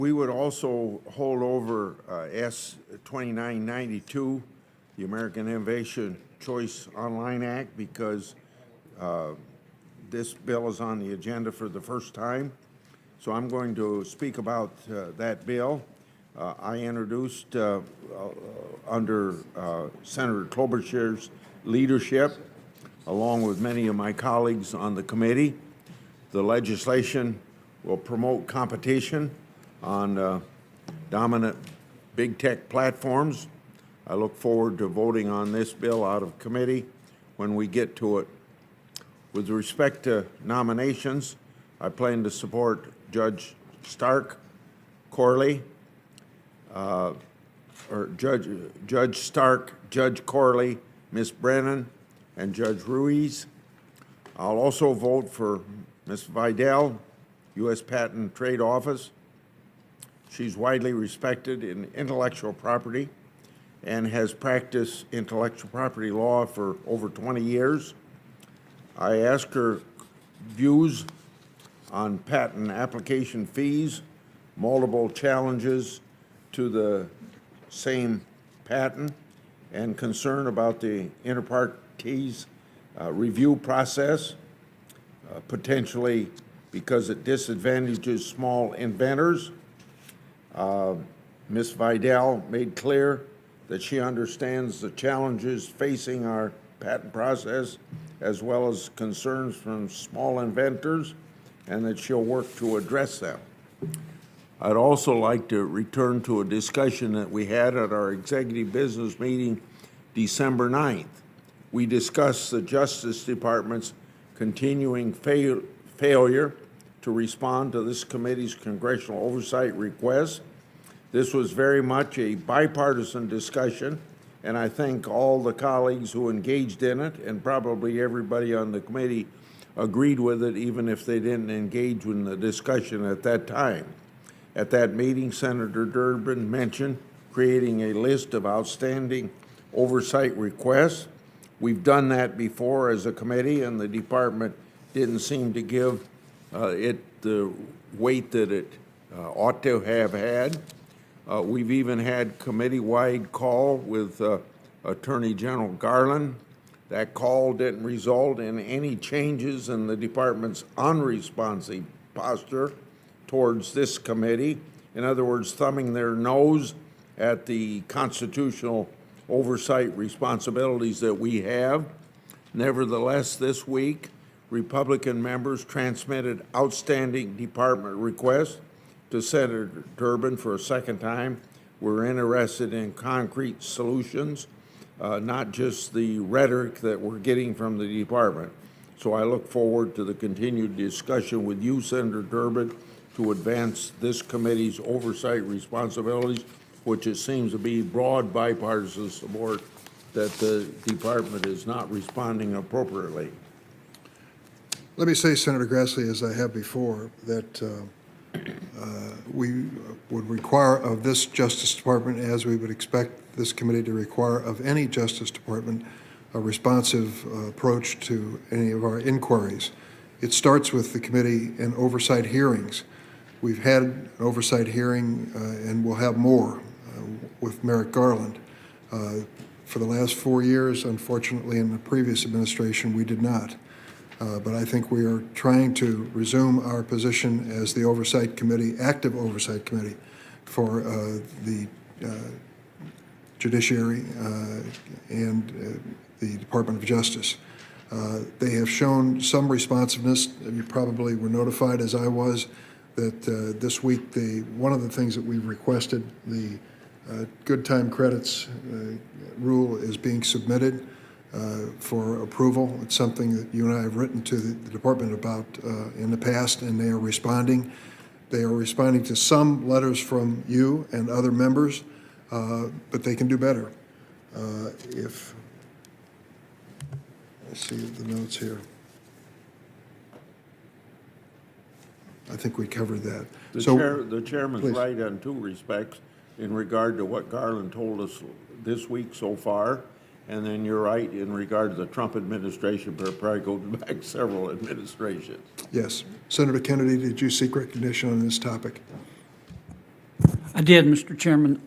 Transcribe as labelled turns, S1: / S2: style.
S1: We would also hold over S 2992, the American Innovation Choice Online Act, because this bill is on the agenda for the first time. So I'm going to speak about that bill. I introduced under Senator Klobuchar's leadership, along with many of my colleagues on the committee. The legislation will promote competition on dominant big tech platforms. I look forward to voting on this bill out of committee when we get to it. With respect to nominations, I plan to support Judge Stark, Corley, Judge Stark, Judge Corley, Ms. Brennan, and Judge Ruiz. I'll also vote for Ms. Vidal, U.S. Patent and Trade Office. She's widely respected in intellectual property and has practiced intellectual property law for over 20 years. I ask her views on patent application fees, multiple challenges to the same patent, and concern about the inter partes review process, potentially because it disadvantages small inventors. Ms. Vidal made clear that she understands the challenges facing our patent process, as well as concerns from small inventors, and that she'll work to address them. I'd also like to return to a discussion that we had at our executive business meeting December 9th. We discussed the Justice Department's continuing failure to respond to this committee's congressional oversight request. This was very much a bipartisan discussion, and I thank all the colleagues who engaged in it, and probably everybody on the committee agreed with it, even if they didn't engage in the discussion at that time. At that meeting, Senator Durbin mentioned creating a list of outstanding oversight requests. We've done that before as a committee, and the department didn't seem to give it the weight that it ought to have had. We've even had committee-wide call with Attorney General Garland. That call didn't result in any changes in the department's unresponsive posture towards this committee. In other words, thumbing their nose at the constitutional oversight responsibilities that we have. Nevertheless, this week, Republican members transmitted outstanding department requests to Senator Durbin for a second time. We're interested in concrete solutions, not just the rhetoric that we're getting from the department. So I look forward to the continued discussion with you, Senator Durbin, to advance this committee's oversight responsibilities, which it seems to be broad bipartisan support that the department is not responding appropriately.
S2: Let me say, Senator Grassley, as I have before, that we would require of this Justice Department, as we would expect this committee to require of any Justice Department, a responsive approach to any of our inquiries. It starts with the committee and oversight hearings. We've had an oversight hearing and we'll have more with Merrick Garland. For the last 4 years, unfortunately, in the previous administration, we did not. But I think we are trying to resume our position as the Oversight Committee, active Oversight Committee for the Judiciary and the Department of Justice. They have shown some responsiveness. You probably were notified, as I was, that this week one of the things that we've requested, the good time credits rule, is being submitted for approval. It's something that you and I have written to the department about in the past, and they are responding. They are responding to some letters from you and other members, but they can do better. Let's see the notes here. I think we covered that.
S1: The chairman's
S2: please.
S1: right on two respects in regard to what Garland told us this week so far. And then you're right in regard to the Trump administration, but it probably goes back several administrations.
S2: Yes. Senator Kennedy, did you seek recognition on this topic?
S3: I did, Mr. Chairman.